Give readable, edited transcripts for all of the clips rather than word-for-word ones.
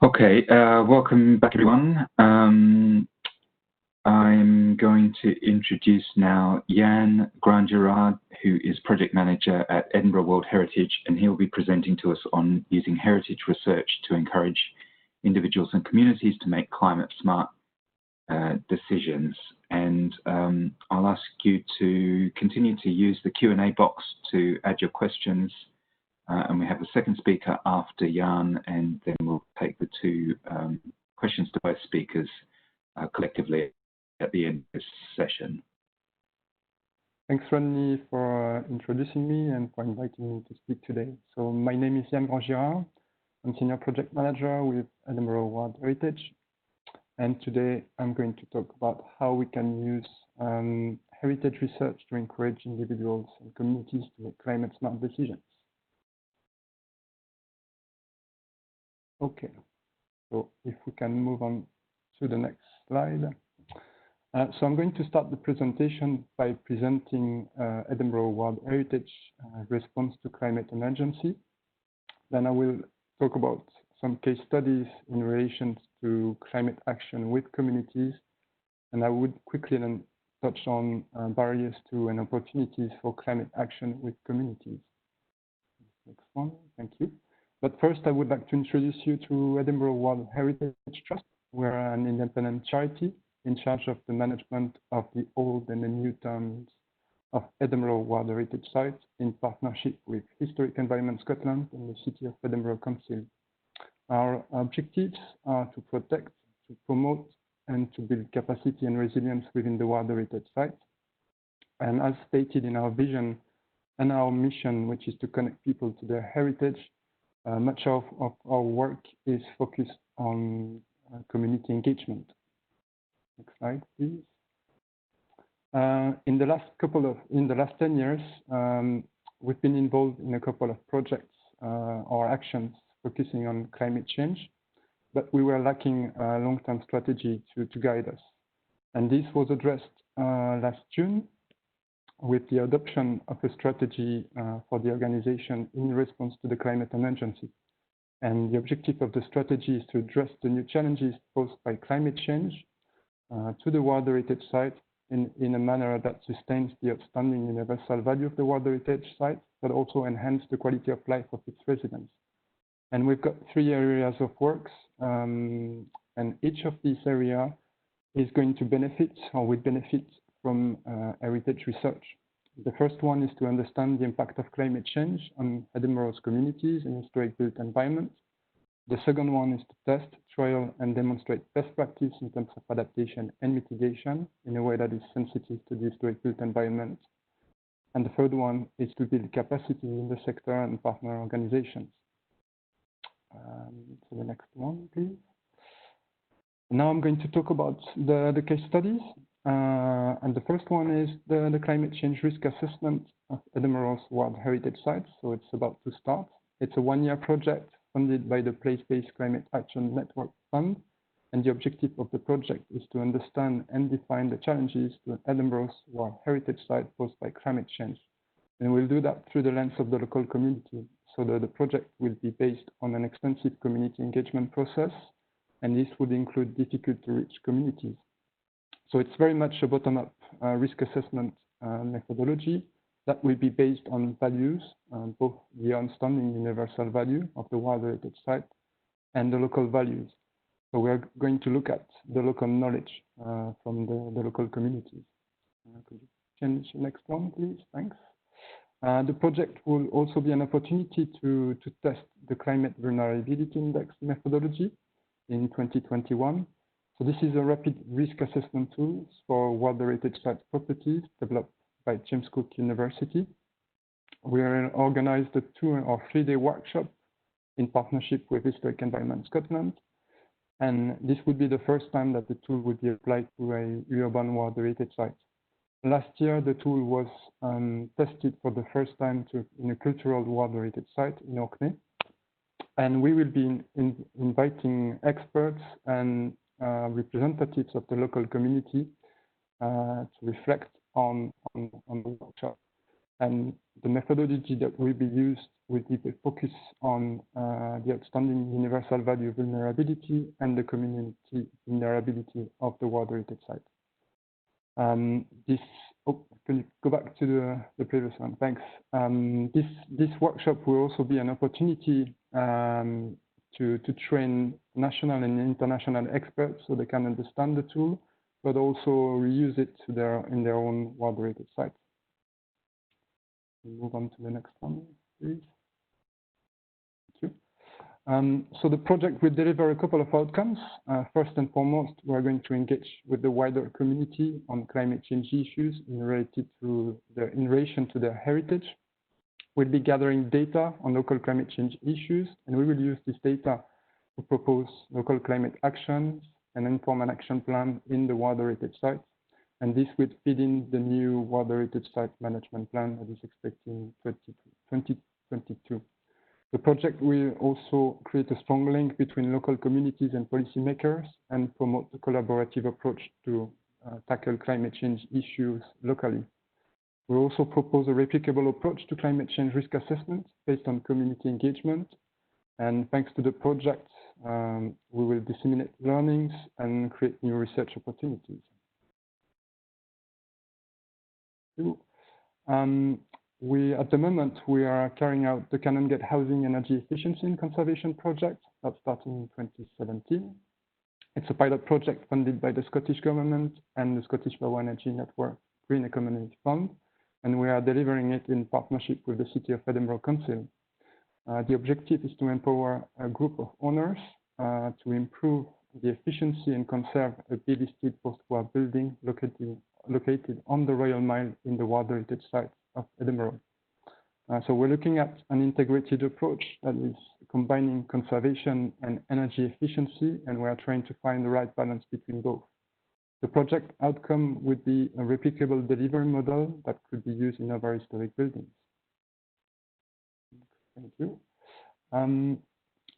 Okay, welcome back everyone. I'm going to introduce now Yann Grandgirard, who is Project Manager at Edinburgh World Heritage, and he'll be presenting to us on using heritage research to encourage individuals and communities to make climate smart decisions. And I'll ask you to continue to use the Q&A box to add your questions. And we have a second speaker after Yann, and then we'll take the two questions to both speakers collectively at the end of this session. Thanks, Rodney, for introducing me and for inviting me to speak today. So my name is Yann Grandgirard. I'm Senior Project Manager with Edinburgh World Heritage. And today I'm going to talk about how we can use heritage research to encourage individuals and communities to make climate smart decisions. Okay, so if we can move on to the next slide. So I'm going to start the presentation by presenting Edinburgh World Heritage response to climate emergency. Then I will talk about some case studies in relation to climate action with communities. And I would quickly then touch on barriers to and opportunities for climate action with communities. Next one, thank you. But first, I would like to introduce you to Edinburgh World Heritage Trust. We're an independent charity in charge of the management of the old and the new terms of Edinburgh World Heritage Sites in partnership with Historic Environment Scotland and the City of Edinburgh Council. Our objectives are to protect, to promote, and to build capacity and resilience within the World Heritage Sites. And as stated in our vision and our mission, which is to connect people to their heritage, much of our work is focused on community engagement. Next slide, please. In the last 10 years, we've been involved in a couple of projects or actions focusing on climate change, but we were lacking a long-term strategy to guide us. And this was addressed last June with the adoption of a strategy for the organization in response to the climate emergency. And the objective of the strategy is to address the new challenges posed by climate change to the World Heritage Site in a manner that sustains the outstanding universal value of the World Heritage Site, but also enhance the quality of life of its residents. And we've got 3 areas of works, and each of these areas is going to benefit or will benefit from heritage research. The first one is to understand the impact of climate change on Edinburgh's communities and historic built environments. The second one is to test, trial, and demonstrate best practice in terms of adaptation and mitigation in a way that is sensitive to the historic built environment. And the third one is to build capacity in the sector and partner organizations. So the next one, please. Now I'm going to talk about the case studies. And the first one is the climate change risk assessment of Edinburgh's World Heritage Sites. So it's about to start. It's a 1-year project funded by the Place-Based Climate Action Network Fund. And the objective of the project is to understand and define the challenges to Edinburgh's World Heritage Site posed by climate change. And we'll do that through the lens of the local community. So the project will be based on an extensive community engagement process. And this would include difficult to reach communities. So it's very much a bottom-up risk assessment methodology that will be based on values, both the outstanding universal value of the World Heritage Site and the local values. So we're going to look at the local knowledge from the local communities. Could you change the next one, please? Thanks. The project will also be an opportunity to test the Climate Vulnerability Index methodology in 2021. So this is a rapid risk assessment tool for World Heritage Site properties developed by James Cook University. We organized a 2- or 3-day workshop in partnership with Historic Environment Scotland. And this would be the first time that the tool would be applied to a urban World Heritage Site. Last year, the tool was tested for the first time in a cultural World Heritage Site in Orkney. And we will be inviting experts and representatives of the local community to reflect on the workshop. And the methodology that will be used will be the focus on the outstanding universal value vulnerability and the community vulnerability of the water-rated site. Can you go back to the previous one? Thanks. This workshop will also be an opportunity to train national and international experts so they can understand the tool, but also reuse it in their own water-rated sites. We'll move on to the next one, please. Thank you. So the project will deliver a couple of outcomes. First and foremost, we're going to engage with the wider community on climate change issues in relation to their heritage. We'll be gathering data on local climate change issues, and we will use this data to propose local climate actions and inform an action plan in the water-rated sites. And this would feed in the new water-rated site management plan that is expected in 2022. The project will also create a strong link between local communities and policymakers and promote a collaborative approach to tackle climate change issues locally. We also propose a replicable approach to climate change risk assessment based on community engagement. And thanks to the project, we will disseminate learnings and create new research opportunities. At the moment, we are carrying out the Canon Get Housing Energy Efficiency and Conservation project that started in 2017. It's a pilot project funded by the Scottish Government and the Scottish Power Energy Network Green Economy Fund, and we are delivering it in partnership with the City of Edinburgh Council. The objective is to empower a group of owners to improve the efficiency and conserve a delisted post-war building located on the Royal Mile in the water-rated site of Edinburgh. So we're looking at an integrated approach that is combining conservation and energy efficiency, and we are trying to find the right balance between both. The project outcome would be a replicable delivery model that could be used in other historic buildings. Thank you.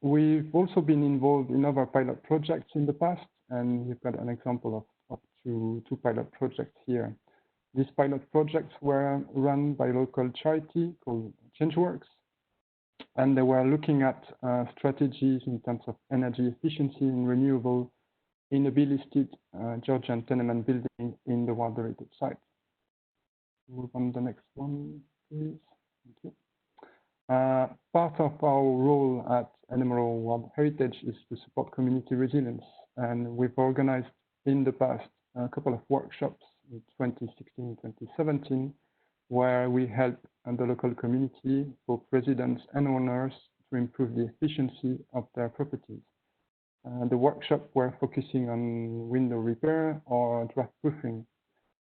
We've also been involved in other pilot projects in the past, and we've got an example of two pilot projects here. These pilot projects were run by a local charity called ChangeWorks, and they were looking at strategies in terms of energy efficiency and renewable in a B-listed Georgian tenement building in the water-rated site. Move on to the next one, please. Thank you. Part of our role at Admiral World Heritage is to support community resilience, and we've organized in the past a couple of workshops in 2016 and 2017, where we help the local community, both residents and owners, to improve the efficiency of their properties. The workshop were focusing on window repair or draft proofing.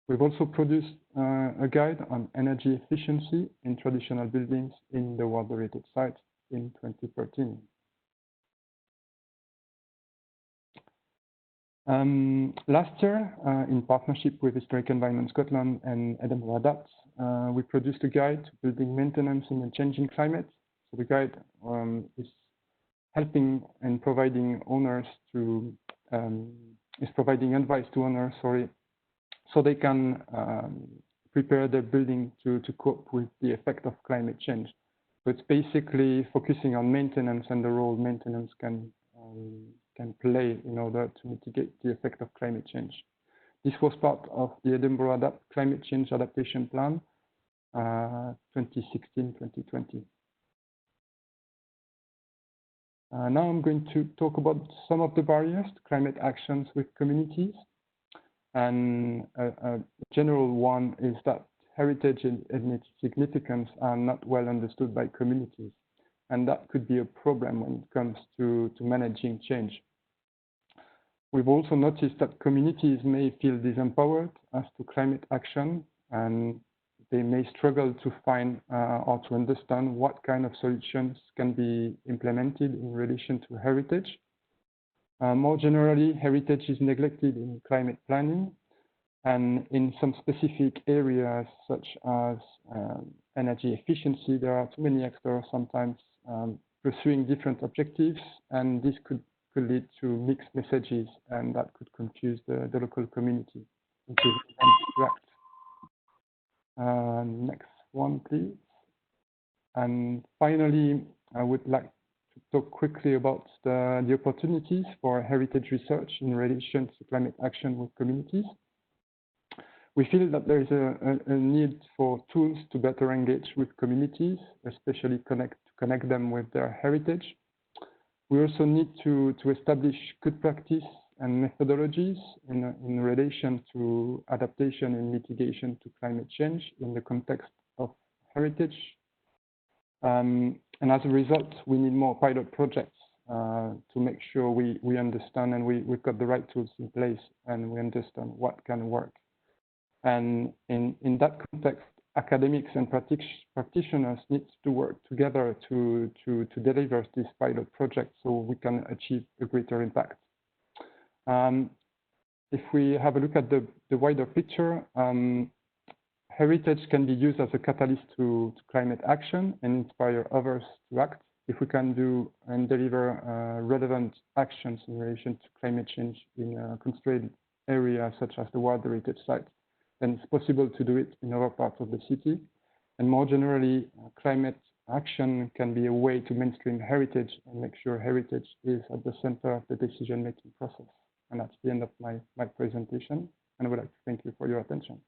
We've also produced a guide on energy efficiency in traditional buildings in the water-rated site in 2013. Last year, in partnership with Historic Environment Scotland and Edinburgh Adapt, we produced a guide to building maintenance in a changing climate. So the guide is helping and providing owners providing advice to owners, so they can prepare their building to cope with the effect of climate change. So it's basically focusing on maintenance and the role maintenance can play in order to mitigate the effect of climate change. This was part of the Edinburgh Adapt Climate Change Adaptation Plan 2016-2020. Now I'm going to talk about some of the barriers to climate actions with communities. And a general one is that heritage and its significance are not well understood by communities. And that could be a problem when it comes to managing change. We've also noticed that communities may feel disempowered as to climate action, and they may struggle to find or to understand what kind of solutions can be implemented in relation to heritage. More generally, heritage is neglected in climate planning, and in some specific areas such as energy efficiency, there are too many actors sometimes pursuing different objectives, and this could lead to mixed messages, and that could confuse the local community. Next one, please. And finally, I would like to talk quickly about the opportunities for heritage research in relation to climate action with communities. We feel that there is a need for tools to better engage with communities, especially connect them with their heritage. We also need to establish good practice and methodologies in relation to adaptation and mitigation to climate change in the context of heritage. And as a result, we need more pilot projects to make sure we understand and we've got the right tools in place and we understand what can work. And in that context, academics and practitioners need to work together to deliver this pilot project so we can achieve a greater impact. If we have a look at the wider picture, heritage can be used as a catalyst to climate action and inspire others to act. If we can do and deliver relevant actions in relation to climate change in a constrained area such as the World Heritage Site, then it's possible to do it in other parts of the city. And more generally, climate action can be a way to mainstream heritage and make sure heritage is at the center of the decision-making process. And that's the end of my presentation. And I would like to thank you for your attention.